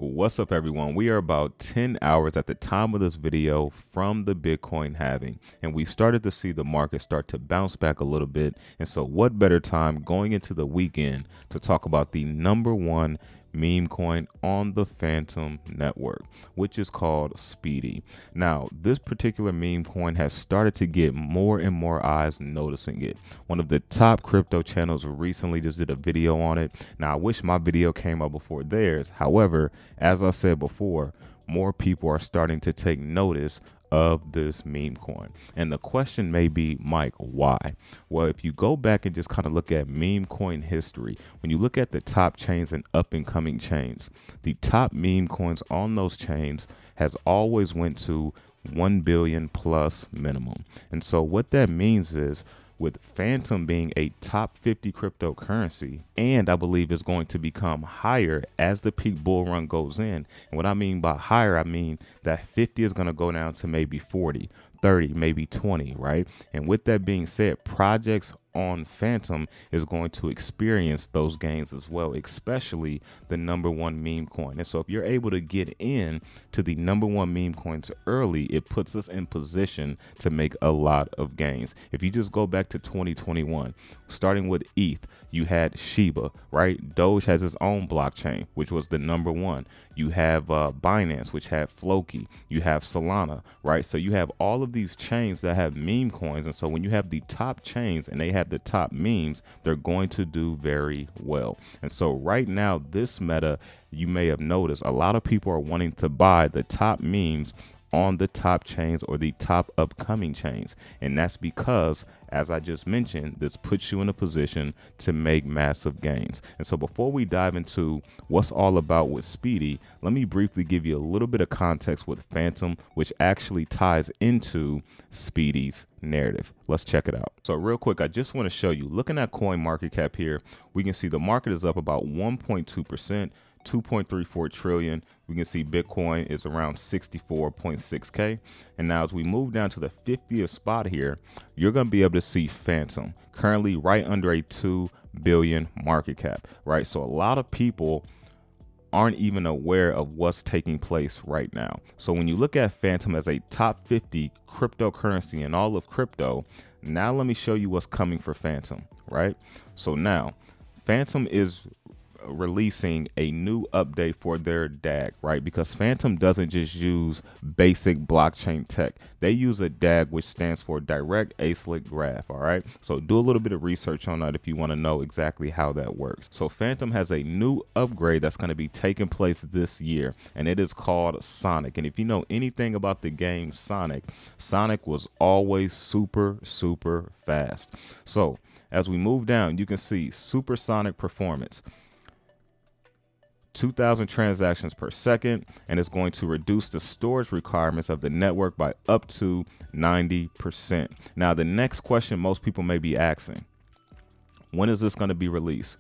What's up, everyone? We are about 10 hours at the time of this video from the Bitcoin halving, and we started to see the market start to bounce back a little bit. And so what better time going into the weekend to talk about the #1 meme coin on the Fantom network, which is called SPEEDY. Now, this particular meme coin has started to get more and more eyes noticing it. One of the top crypto channels recently just did a video on it. Now, I wish my video came out before theirs. However, as I said before, more people are starting to take notice of this meme coin. And the question may be, Mike, why? Well, if you go back and just kind of look at meme coin history, when you look at the top chains and up and coming chains, the top meme coins on those chains has always went to 1 billion plus minimum. And so what that means is, with Fantom being a top 50 cryptocurrency, and I believe is going to become higher as the peak bull run goes in. And what I mean by higher, I mean that 50 is going to go down to maybe 40, 30, maybe 20, right? And with that being said, projects on Fantom is going to experience those gains as well, especially the #1 meme coin. And so if you're able to get in to the #1 meme coins early, it puts us in position to make a lot of gains. If you just go back to 2021, starting with ETH, you had Shiba, right? Doge has its own blockchain, which was the #1. You have Binance, which had Floki. You have Solana, right? So you have all of these chains that have meme coins. And so when you have the top chains and they have the top memes, they're going to do very well. And so right now, this meta, you may have noticed a lot of people are wanting to buy the top memes on the top chains or the top upcoming chains. And that's because, as I just mentioned, this puts you in a position to make massive gains. And so before we dive into what's all about with SPEEDY, let me briefly give you a little bit of context with Fantom, which actually ties into SPEEDY's narrative. Let's check it out. So real quick, I just want to show you, looking at coin market cap here, we can see the market is up about 1.2%. 2.34 trillion. We can see Bitcoin is around 64.6K. And now as we move down to the 50th spot here, you're going to be able to see Fantom currently right under a 2 billion market cap, right? So a lot of people aren't even aware of what's taking place right now. So when you look at Fantom as a top 50 cryptocurrency in all of crypto, now let me show you what's coming for Fantom, right? So now Fantom is releasing a new update for their DAG, right? Because Fantom doesn't just use basic blockchain tech. They use a DAG, which stands for direct acyclic graph, all right? So do a little bit of research on that if you want to know exactly how that works. So Fantom has a new upgrade that's going to be taking place this year, and it is called Sonic. And if you know anything about the game Sonic, Sonic was always super fast. So as we move down, you can see supersonic performance, 2,000 transactions per second, and it's going to reduce the storage requirements of the network by up to 90%. Now, the next question most people may be asking, when is this going to be released?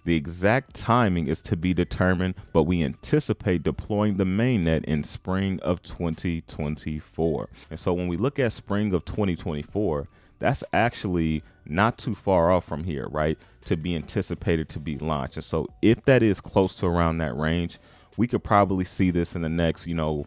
The exact timing is to be determined, but we anticipate deploying the mainnet in spring of 2024. And so when we look at spring of 2024, that's actually not too far off from here, right? To be anticipated to be launched. And so if that is close to around that range, we could probably see this in the next, 2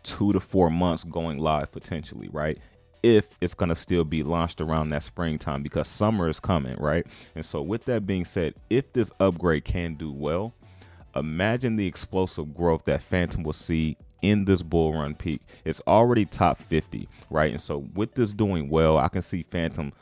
to 4 months going live potentially, right? If it's going to still be launched around that springtime, because summer is coming, right? And so with that being said, if this upgrade can do well, imagine the explosive growth that Fantom will see in this bull run peak. It's already top 50, right? And so with this doing well, I can see Fantom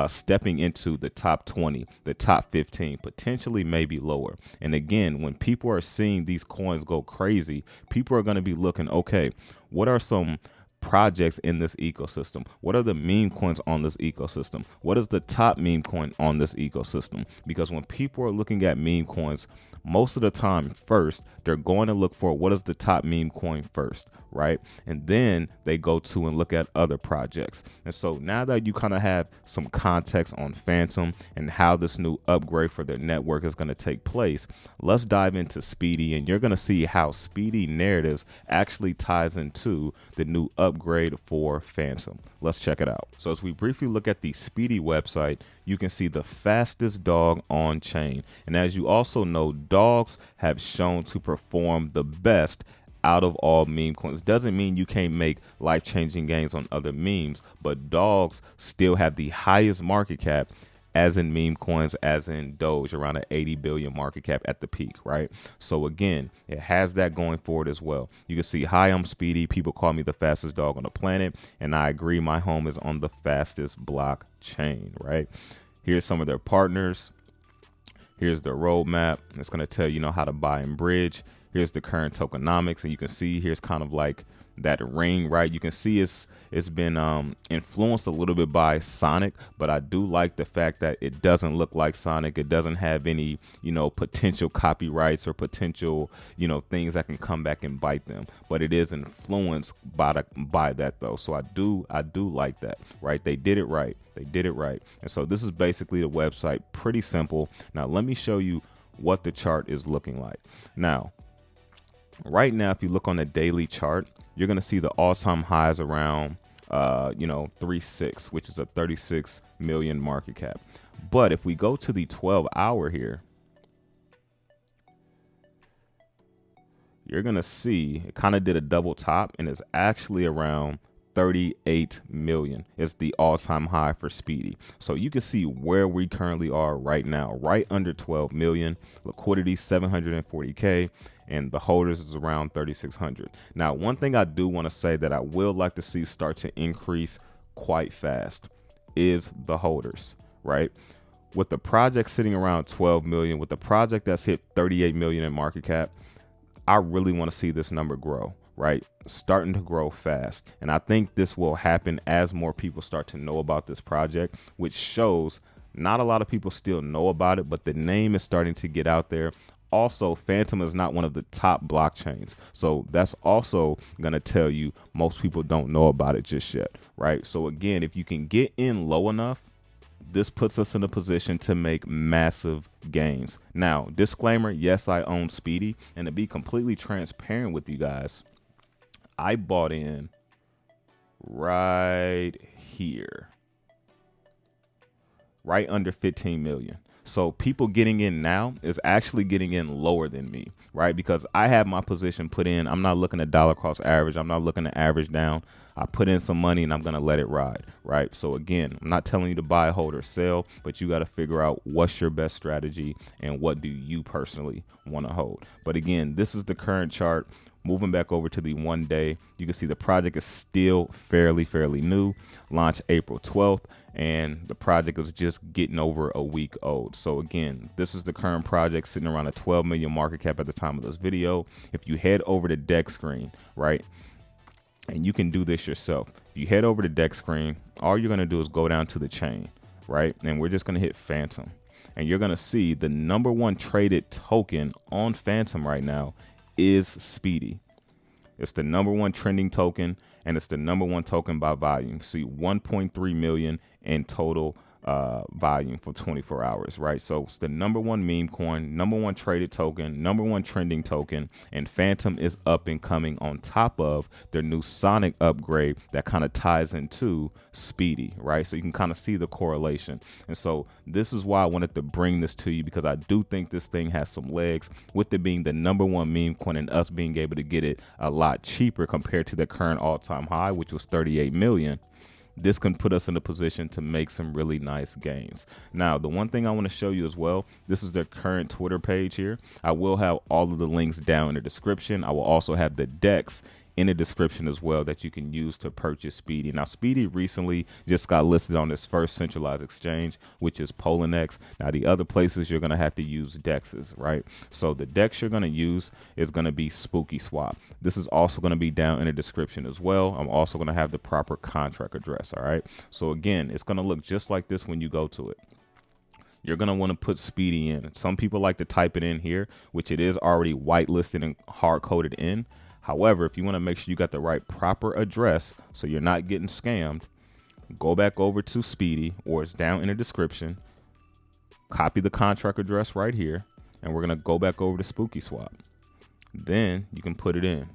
stepping into the top 20, the top 15, potentially maybe lower. And again, when people are seeing these coins go crazy, people are going to be looking, okay, what are some projects in this ecosystem? What are the meme coins on this ecosystem? What is the top meme coin on this ecosystem? Because when people are looking at meme coins, most of the time first, they're going to look for what is the top meme coin first, right? And then they go to and look at other projects. And so now that you kind of have some context on Fantom and how this new upgrade for their network is going to take place, let's dive into SPEEDY, and you're going to see how SPEEDY narratives actually ties into the new upgrade for Fantom. Let's check it out. So as we briefly look at the SPEEDY website, you can see the fastest dog on chain. And as you also know, dogs have shown to perform the best out of all meme coins. Doesn't mean you can't make life-changing gains on other memes, but dogs still have the highest market cap as in meme coins, as in Doge, around an 80 billion market cap at the peak, right? So again, it has that going forward as well. You can see, hi, I'm Speedy. People call me the fastest dog on the planet, and I agree, my home is on the fastest blockchain, right? Here's some of their partners. Here's their roadmap. It's going to tell you know how to buy and bridge. Here's the current tokenomics, and you can see here's kind of like that ring, right? You can see it's been influenced a little bit by Sonic, but I do like the fact that it doesn't look like Sonic. It doesn't have any, you know, potential copyrights or potential, you know, things that can come back and bite them, but it is influenced by that though. So I do like that, right? They did it right. They did it right. And so this is basically the website. Pretty simple. Now let me show you what the chart is looking like. Now, right now, if you look on the daily chart, you're going to see the all-time highs around, 3.6, which is a 36 million market cap. But if we go to the 12-hour here, you're going to see it kind of did a double top, and it's actually around 38 million. It's the all-time high for Speedy. So you can see where we currently are right now, right under 12 million, liquidity 740K, and the holders is around 3,600. Now, one thing I do want to say that I will like to see start to increase quite fast is the holders, right? With the project sitting around 12 million, with the project that's hit 38 million in market cap, I really want to see this number grow, right? Starting to grow fast. And I think this will happen as more people start to know about this project, which shows not a lot of people still know about it, but the name is starting to get out there. Also, Fantom is not one of the top blockchains. So that's also going to tell you most people don't know about it just yet, right? So again, if you can get in low enough, this puts us in a position to make massive gains. Now, disclaimer, yes, I own Speedy. And to be completely transparent with you guys, I bought in right here, right under 15 million. So people getting in now is actually getting in lower than me, right? Because I have my position put in. I'm not looking at dollar cost average. I'm not looking to average down. I put in some money and I'm going to let it ride, right? So again, I'm not telling you to buy, hold, or sell, but you got to figure out what's your best strategy and what do you personally want to hold. But again, this is the current chart. Moving back over to the 1 day, you can see the project is still fairly new. Launched April 12th, and the project is just getting over a week old. So again, this is the current project sitting around a 12 million market cap at the time of this video. If you head over to deck screen, right, and you can do this yourself. If you head over to deck screen, all you're going to do is go down to the chain, right? And we're just going to hit Fantom, and you're going to see the #1 traded token on Fantom right now is Speedy. It's the #1 trending token, and it's the #1 token by volume. See, 1.3 million in total volume for 24 hours, right? So it's the #1 meme coin, #1 traded token, #1 trending token, and Fantom is up and coming on top of their new Sonic upgrade that kind of ties into Speedy, right? So you can kind of see the correlation. And so this is why I wanted to bring this to you, because I do think this thing has some legs, with it being the #1 meme coin and us being able to get it a lot cheaper compared to the current all-time high, which was 38 million. This can put us in a position to make some really nice gains. Now, the one thing I want to show you as well, this is their current Twitter page here. I will have all of the links down in the description. I will also have the decks in the description as well that you can use to purchase Speedy. Now, Speedy recently just got listed on this first centralized exchange, which is Poloniex. Now, the other places you're going to have to use dexes, right? So the dex you're going to use is going to be SpookySwap. This is also going to be down in the description as well. I'm also going to have the proper contract address, all right? So again, it's going to look just like this when you go to it. You're going to want to put Speedy in. Some people like to type it in here, which it is already whitelisted and hard-coded in. However, if you want to make sure you got the right proper address so you're not getting scammed, go back over to Speedy, or it's down in the description, copy the contract address right here, and we're going to go back over to SpookySwap. Then you can put it in,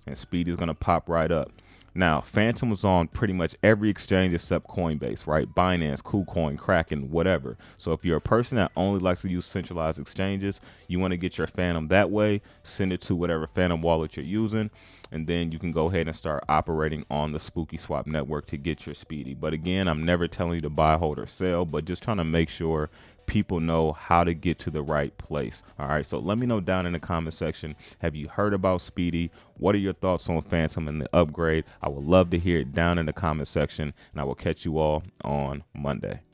and Speedy is going to pop right up. Now, Fantom was on pretty much every exchange except Coinbase, right? Binance, KuCoin, Kraken, whatever. So if you're a person that only likes to use centralized exchanges, you want to get your Fantom that way, send it to whatever Fantom wallet you're using, and then you can go ahead and start operating on the Spooky Swap network to get your Speedy. But again, I'm never telling you to buy, hold, or sell, but just trying to make sure people know how to get to the right place. All right, so let me know down in the comment section, have you heard about Speedy? What are your thoughts on Fantom and the upgrade? I would love to hear it down in the comment section, and I will catch you all on Monday.